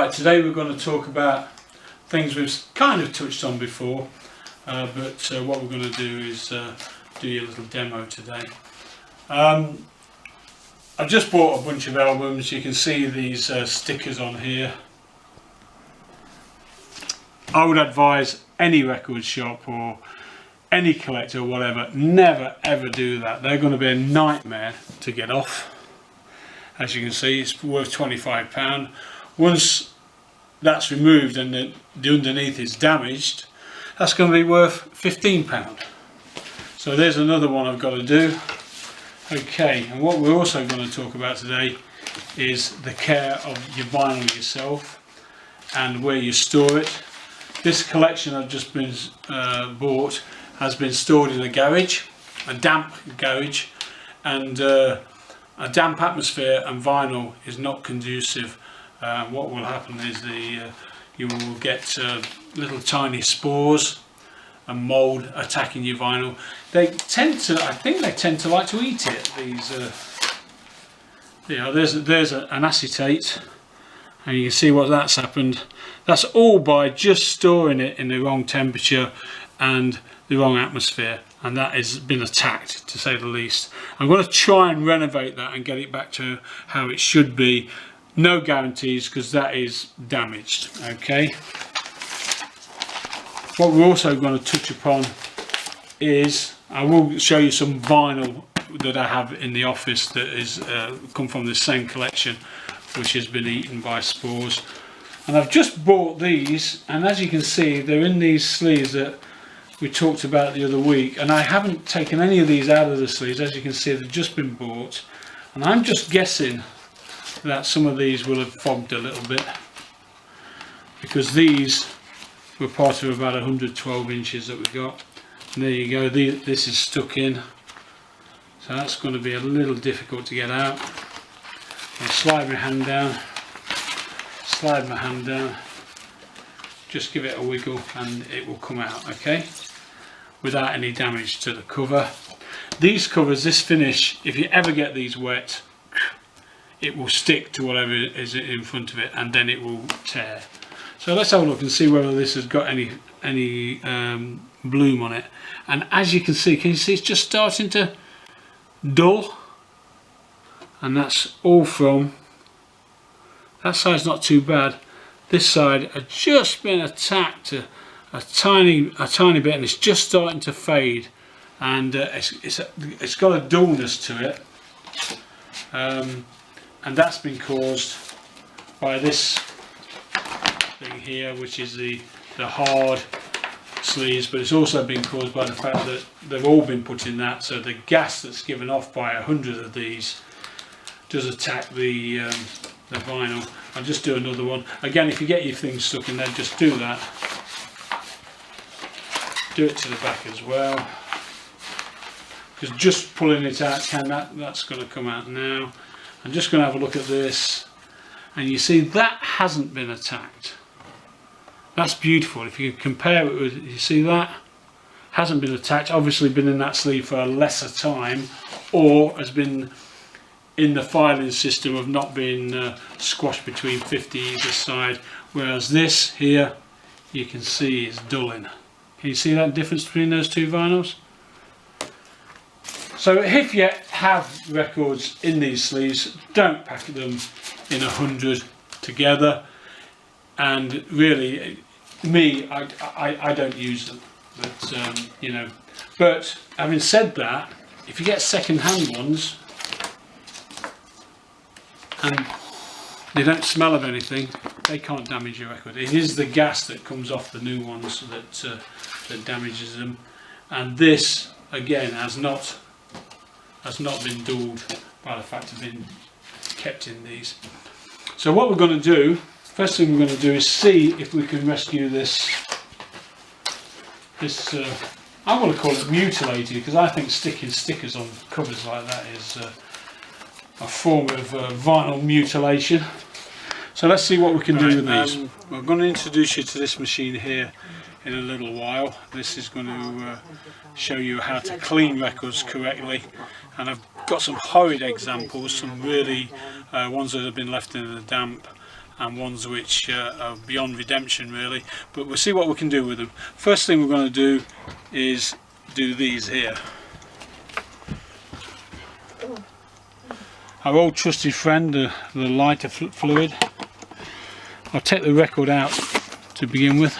Right, today we're going to talk about things we've kind of touched on before, but what we're going to do is do a little demo today. I've just bought a bunch of albums. You can see these stickers on here. I would advise any record shop or any collector or whatever, never ever do that. They're going to be a nightmare to get off. As you can see, it's worth £25. Once that's removed and the underneath is damaged, that's going to be worth £15. So there's another one I've got to do. Okay, and what we're also going to talk about today is the care of your vinyl yourself and where you store it. This collection I've just been bought has been stored in a garage, a damp garage, and a damp atmosphere and vinyl is not conducive. What will happen is you will get little tiny spores and mould attacking your vinyl. They tend to, I think they tend to like to eat it. These, there's an acetate, and you can see what that's happened. That's all by just storing it in the wrong temperature and the wrong atmosphere, and that has been attacked, to say the least. I'm going to try and renovate that and get it back to how it should be. No guarantees, because that is damaged. Okay, what we're also going to touch upon is, I will show you some vinyl that I have in the office that is come from the same collection, which has been eaten by spores. And I've just bought these, and as you can see, they're in these sleeves that we talked about the other week, and I haven't taken any of these out of the sleeves. As you can see, they've just been bought, and I'm just guessing that some of these will have fogged a little bit, because these were part of about 112 inches that we got. And there you go, this is stuck in, so that's going to be a little difficult to get out. I'll slide my hand down, just give it a wiggle and it will come out, okay, without any damage to the cover. These covers, this finish, if you ever get these wet, it will stick to whatever is in front of it, and then it will tear. So let's have a look and see whether this has got any bloom on it. And as you can see it's just starting to dull, and that's all from that side's not too bad. This side had just been attacked a tiny bit, and it's just starting to fade, and it's got a dullness to it, and that's been caused by this thing here, which is the hard sleeves, but it's also been caused by the fact that they've all been put in that, so the gas that's given off by 100 of these does attack the vinyl. I'll just do another one. Again, if you get your things stuck in there, just do that. Do it to the back as well, because just pulling it out, that's going to come out now. I'm just going to have a look at this, and you see that hasn't been attacked. That's beautiful. If you compare it with, you see that hasn't been attacked, obviously been in that sleeve for a lesser time, or has been in the filing system of not being squashed between 50 either side, whereas this here you can see is dulling. Can you see that difference between those two vinyls? So if you have records in these sleeves, don't pack them in 100 together, and really I don't use them, but you know. But having said that, if you get second-hand ones and they don't smell of anything, they can't damage your record. It is the gas that comes off the new ones that damages them, and this again has not been dulled by the fact of being kept in these. So what we're going to do, first thing we're going to do is see if we can rescue this I want to call it mutilated, because I think sticking stickers on covers like that is a form of vinyl mutilation. So let's see what we can do with these. I'm going to introduce you to this machine here in a little while. This is going to show you how to clean records correctly, and I've got some horrid examples, some really ones that have been left in the damp, and ones which are beyond redemption really, but we'll see what we can do with them. First thing we're going to do is do these here. Our old trusted friend, the lighter fluid. I'll take the record out to begin with,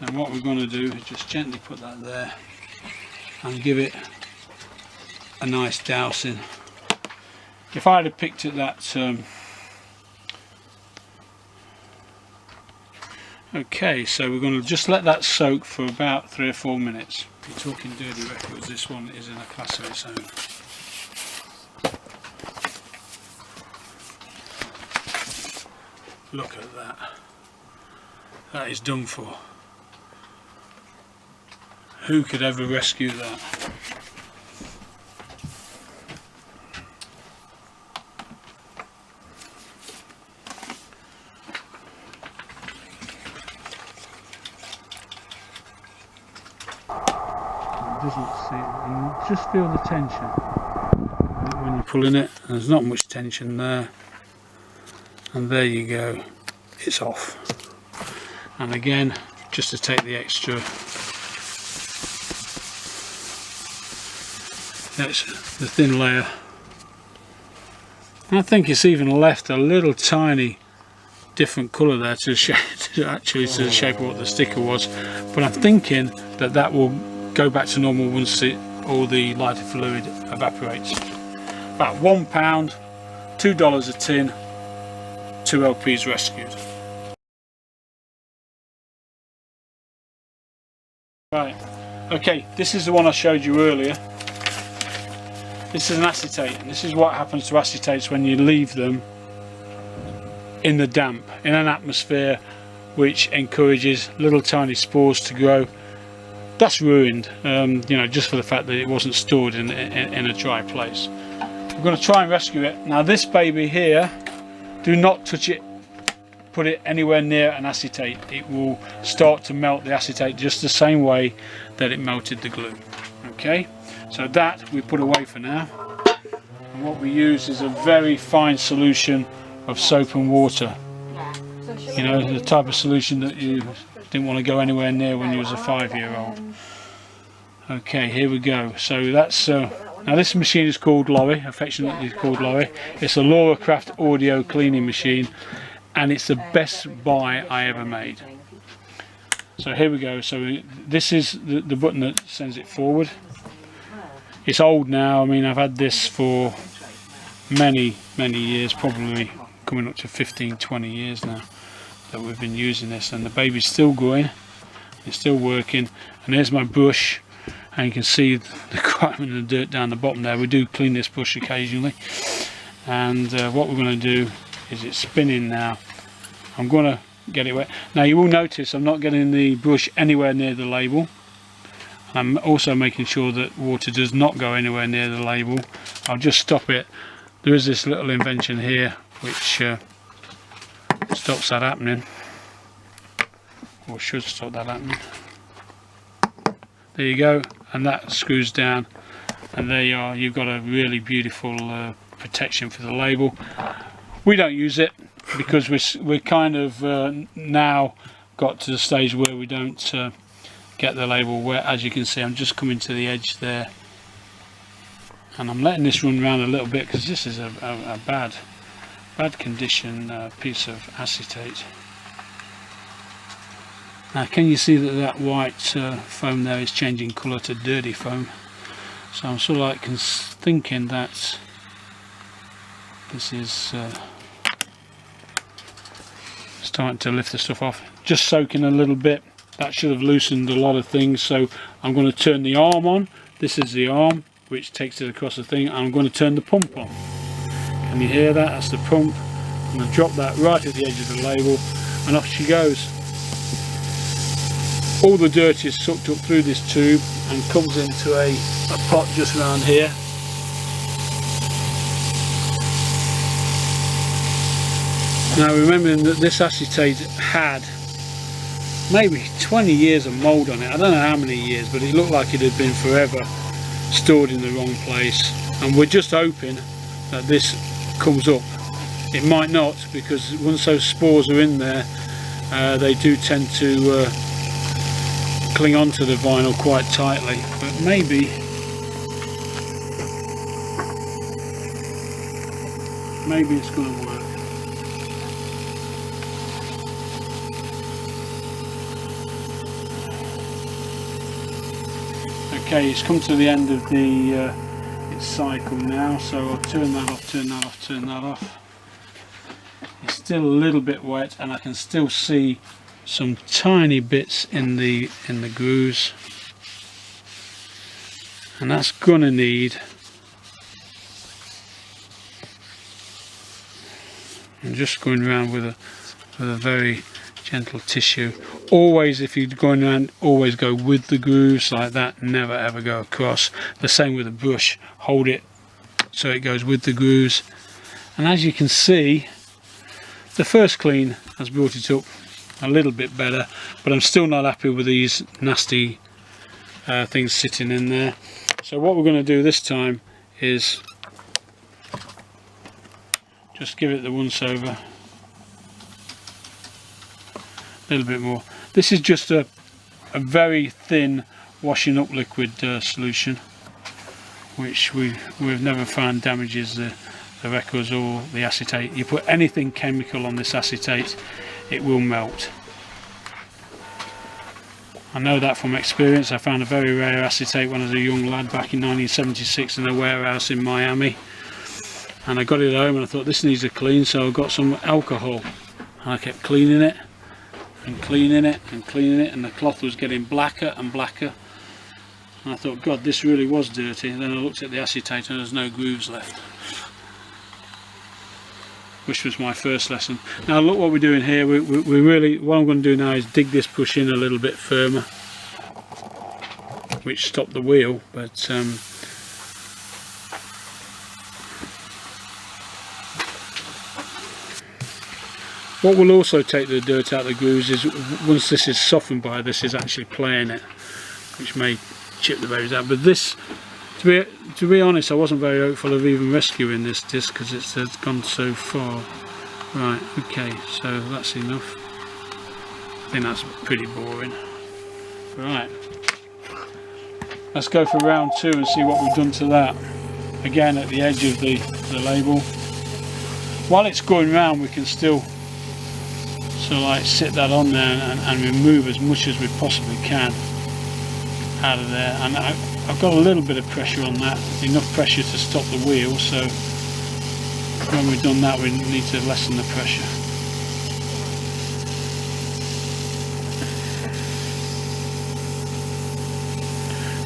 and what we're going to do is just gently put that there and give it a nice dousing. If I had picked it that okay, so we're going to just let that soak for about 3 or 4 minutes. If you're talking dirty records, this one is in a class of its own. Look at that. That is done for. Who could ever rescue that? Doesn't see it, and just feel the tension when you're pulling it. There's not much tension there, and there you go, it's off. And again, just to take the extra, that's the thin layer. I think it's even left a little tiny different colour there to the shape, actually to the shape of what the sticker was, but I'm thinking that that will go back to normal once all the lighter fluid evaporates. About £1, $2 a tin, 2 LPs rescued. Right, okay, this is the one I showed you earlier. This is an acetate, and this is what happens to acetates when you leave them in the damp, in an atmosphere which encourages little tiny spores to grow. That's ruined, you know, just for the fact that it wasn't stored in a dry place. I'm going to try and rescue it. Now this baby here, do not touch it, put it anywhere near an acetate. It will start to melt the acetate just the same way that it melted the glue. Okay, so that we put away for now. And what we use is a very fine solution of soap and water. You know, the type of solution that you didn't want to go anywhere near when you was a 5-year-old. Okay, here we go. So that's now this machine is called Laurie, affectionately called Laurie. It's a Laura Craft audio cleaning machine, and it's the best buy I ever made. So here we go. So this is the button that sends it forward. It's old now. I mean, I've had this for many years, probably coming up to 15-20 years now that we've been using this, and the baby's still going, it's still working. And there's my brush, and you can see the grime and the dirt down the bottom there. We do clean this brush occasionally, and what we're going to do is it's spinning now. I'm going to get it wet. Now you will notice I'm not getting the brush anywhere near the label. I'm also making sure that water does not go anywhere near the label. I'll just stop it. There is this little invention here which stops that happening, or should stop that happening. There you go, and that screws down, and there you are. You've got a really beautiful protection for the label. We don't use it because we're kind of now got to the stage where we don't get the label wet. As you can see, I'm just coming to the edge there, and I'm letting this run around a little bit because this is a bad condition piece of acetate. Now can you see that white foam there is changing colour to dirty foam? So I'm sort of like thinking that this is starting to lift the stuff off. Just soaking a little bit. That should have loosened a lot of things. So I'm going to turn the arm on. This is the arm which takes it across the thing. I'm going to turn the pump on. Can you hear that? That's the pump. I'm going to drop that right at the edge of the label, and off she goes. All the dirt is sucked up through this tube and comes into a pot just around here. Now remembering that this acetate had maybe 20 years of mould on it. I don't know how many years, but it looked like it had been forever stored in the wrong place, and we're just hoping that this comes up It might not, because once those spores are in there, they do tend to cling onto the vinyl quite tightly. But maybe it's going to work. Okay, it's come to the end of its cycle now, so I'll turn that off, turn that off, turn that off. It's still a little bit wet, and I can still see some tiny bits in the grooves, and that's gonna need, I'm just going around with a very gentle tissue. Always, if you're going around, always go with the grooves like that, never ever go across. The same with a brush, hold it so it goes with the grooves. And as you can see, the first clean has brought it up a little bit better, but I'm still not happy with these nasty things sitting in there. So what we're going to do this time is just give it the once over. A little bit more. This is just a very thin washing up liquid solution, which we've never found damages the records or the acetate. You put anything chemical on this acetate, it will melt. I know that from experience. I found a very rare acetate when I was a young lad back in 1976 in a warehouse in Miami, and I got it home and I thought this needs a clean, so I got some alcohol and I kept cleaning it and cleaning it and cleaning it, and the cloth was getting blacker and blacker, and I thought, God, this really was dirty. And then I looked at the acetate and there's no grooves left, which was my first lesson. Now look what we're doing here. We really, what I'm going to do now is dig this push in a little bit firmer, which stopped the wheel, but what will also take the dirt out of the grooves is, once this is softened by this, is actually playing it, which may chip the berries out. But this, to be honest, I wasn't very hopeful of even rescuing this disc because it's gone so far. Right, okay, so that's enough. I think that's pretty boring. Right, let's go for round 2 and see what we've done to that. Again, at the edge of the label. While it's going round, we can still sort of like sit that on there and remove as much as we possibly can out of there. And I've got a little bit of pressure on that, enough pressure to stop the wheel, so when we've done that we need to lessen the pressure.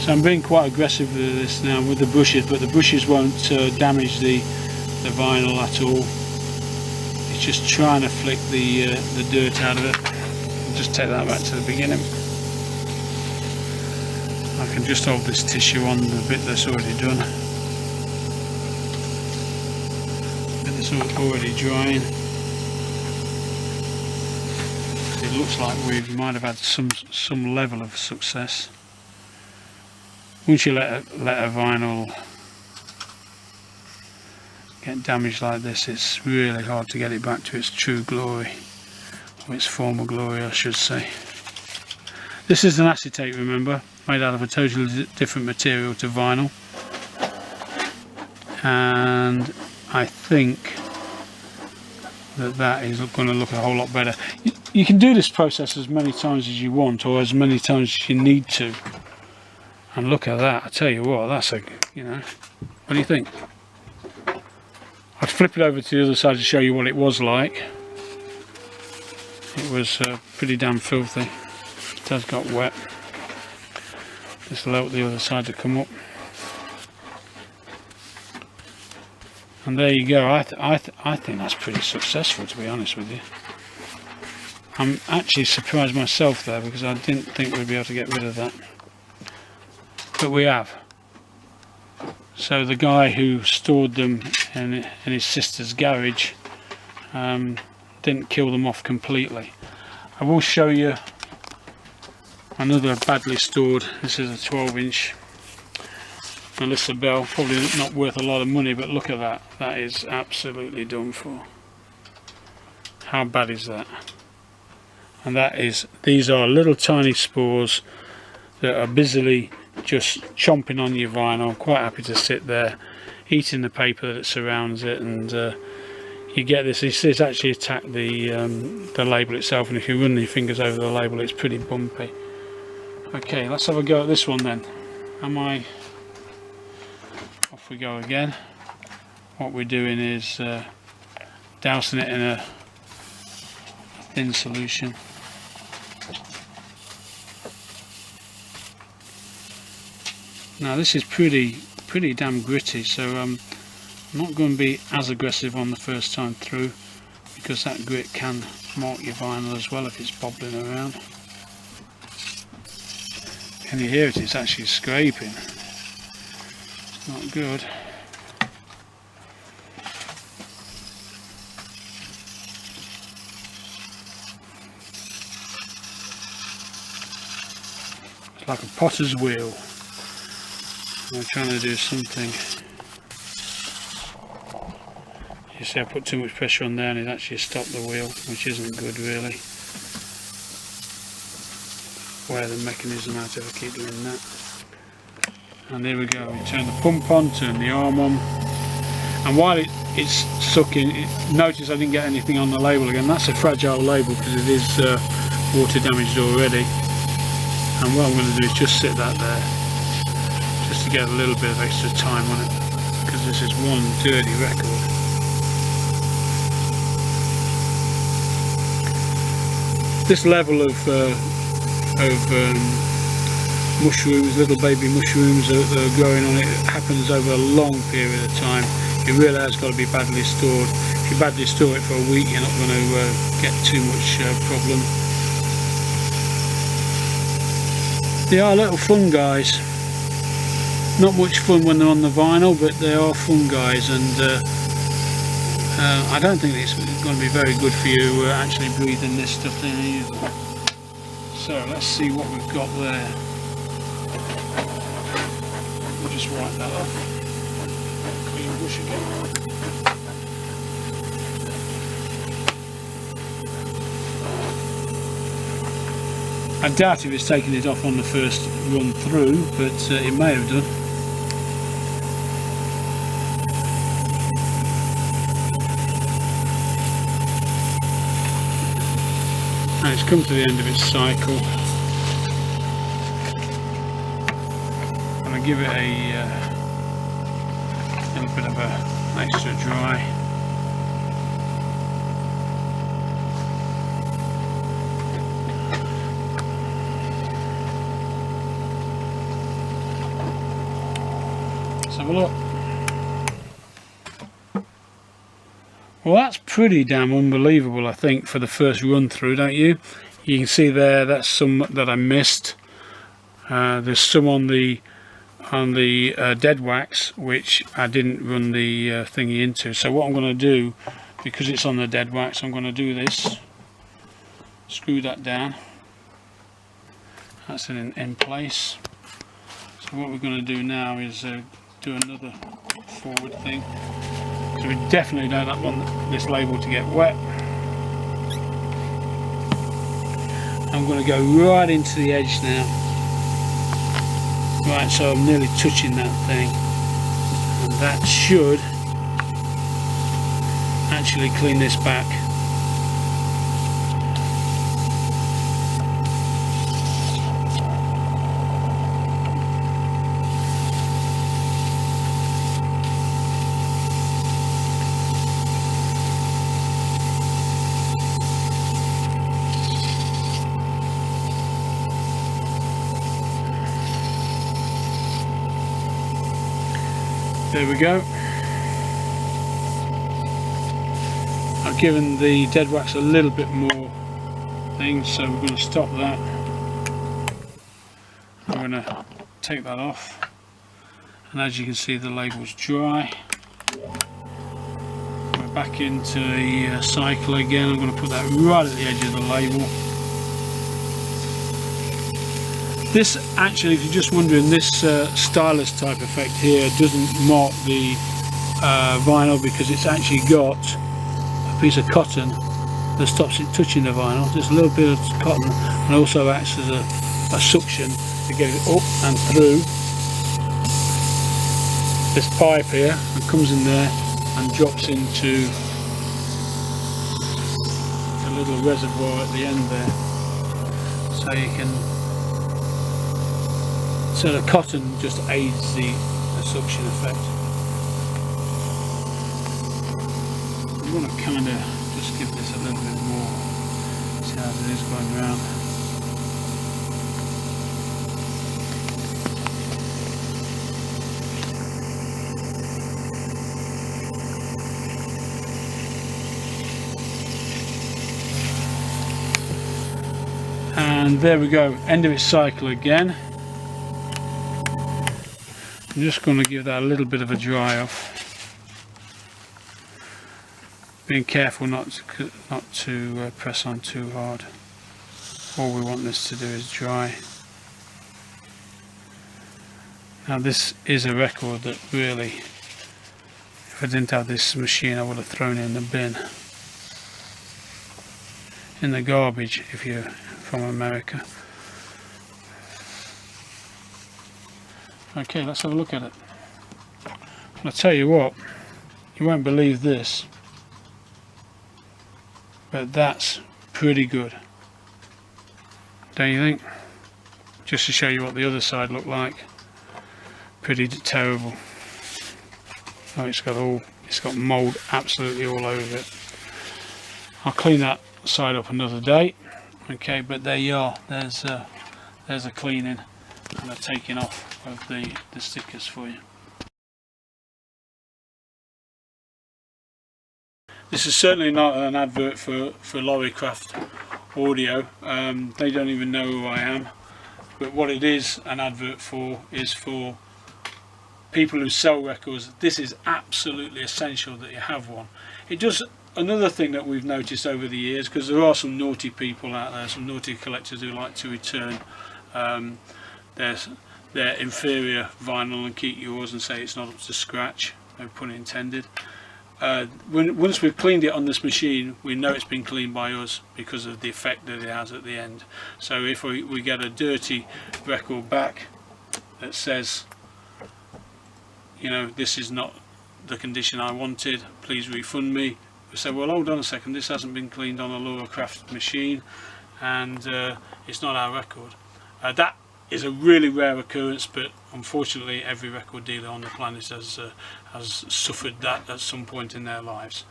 So I'm being quite aggressive with this now with the brushes, but the brushes won't damage the vinyl at all. It's just trying to flick the dirt out of it. I'll just take that back to the beginning. I can just hold this tissue on the bit that's already done. The bit that's already drying. It looks like we might have had some level of success. Once you let a vinyl get damaged like this, it's really hard to get it back to its true glory, or its former glory I should say. This is an acetate, remember, made out of a totally different material to vinyl, and I think that is going to look a whole lot better. You can do this process as many times as you want, or as many times as you need to, and look at that. I tell you what, that's a, you know, what do you think? I'd flip it over to the other side to show you what it was like. It was pretty damn filthy. It has got wet. Just allow the other side to come up. And there you go. I think that's pretty successful, to be honest with you. I'm actually surprised myself there, because I didn't think we'd be able to get rid of that. But we have. So the guy who stored them in his sister's garage didn't kill them off completely. I will show you another badly stored. This is a 12-inch Melissa Bell, probably not worth a lot of money, but look at that. That is absolutely done for. How bad is that? And that is, these are little tiny spores that are busily just chomping on your vinyl, quite happy to sit there eating the paper that surrounds it, and you get this. It's actually attacked the label itself, and if you run your fingers over the label, it's pretty bumpy. Okay, let's have a go at this one then. Off we go again. What we're doing is dousing it in a thin solution. Now this is pretty damn gritty, so I'm not going to be as aggressive on the first time through, because that grit can mark your vinyl as well if it's bobbling around. Can you hear it? It's actually scraping. It's not good. It's like a potter's wheel. I'm trying to do something. You see, I put too much pressure on there and it actually stopped the wheel, which isn't good really. Wear the mechanism out if I keep doing that. And there we go. We turn the pump on, turn the arm on, and while it's sucking, notice I didn't get anything on the label again. That's a fragile label because it is water damaged already. And what I'm going to do is just sit that there, just to get a little bit of extra time on it, because this is one dirty record. This level of mushrooms, little baby mushrooms that are growing on it, happens over a long period of time. It really has got to be badly stored. If you badly store it for a week, you're not going to get too much problem. They are little fun guys. Not much fun when they're on the vinyl, but they are fun guys, and I don't think it's going to be very good for you actually breathing this stuff in either. So let's see what we've got there. We'll just wipe that off. Clean brush again. I doubt if it's taken it off on the first run through, but it may have done. And it's come to the end of its cycle. I'm going to give it a little bit of an extra dry. Let's have a look. Well, that's pretty damn unbelievable, I think, for the first run through, don't you? You can see there, that's some that I missed. There's some on the dead wax, which I didn't run the thingy into. So what I'm going to do, because it's on the dead wax, I'm going to do this. Screw that down. That's in place. So what we're going to do now is do another forward thing. So we definitely don't want this label to get wet. I'm going to go right into the edge now. Right, so I'm nearly touching that thing. And that should actually clean this back. There we go. I've given the dead wax a little bit more thing, so we're going to stop that. I'm going to take that off, and as you can see, the label's dry. We're back into the cycle again. I'm going to put that right at the edge of the label. This actually, if you're just wondering, this stylus type effect here doesn't mark the vinyl, because it's actually got a piece of cotton that stops it touching the vinyl. Just a little bit of cotton, and also acts as a suction to get it up and through this pipe here, and comes in there and drops into a little reservoir at the end there. So you can, so the cotton just aids the suction effect. You want to kind of just give this a little bit more, see how it is going around. And there we go, end of its cycle again. I'm just going to give that a little bit of a dry off. Being careful not to press on too hard. All we want this to do is dry. Now this is a record that really, if I didn't have this machine, I would have thrown it in the bin, in the garbage if you're from America. Okay, let's have a look at it. I'll tell you what, you won't believe this, but that's pretty good, don't you think? Just to show you what the other side looked like. Pretty terrible. Oh, it's got mould absolutely all over it. I'll clean that side up another day. Okay, but there you are. There's a cleaning and a taking off of the stickers for you. This is certainly not an advert for Lorrycraft Audio. They don't even know who I am. But what it is an advert for is for people who sell records. This is absolutely essential that you have one. It does another thing that we've noticed over the years, because there are some naughty people out there, some naughty collectors who like to return their inferior vinyl and keep yours and say it's not up to scratch, no pun intended. Once we've cleaned it on this machine, we know it's been cleaned by us because of the effect that it has at the end. So if we get a dirty record back that says, you know, this is not the condition I wanted, please refund me, we say, well, hold on a second, this hasn't been cleaned on a Lorrycraft machine and it's not our record. That is a really rare occurrence, but unfortunately every record dealer on the planet has suffered that at some point in their lives.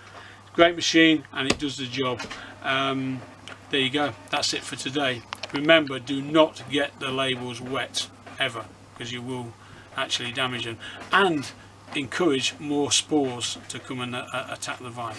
Great machine and it does the job. There you go, that's it for today. Remember, do not get the labels wet ever, because you will actually damage them, and encourage more spores to come and attack the vinyl.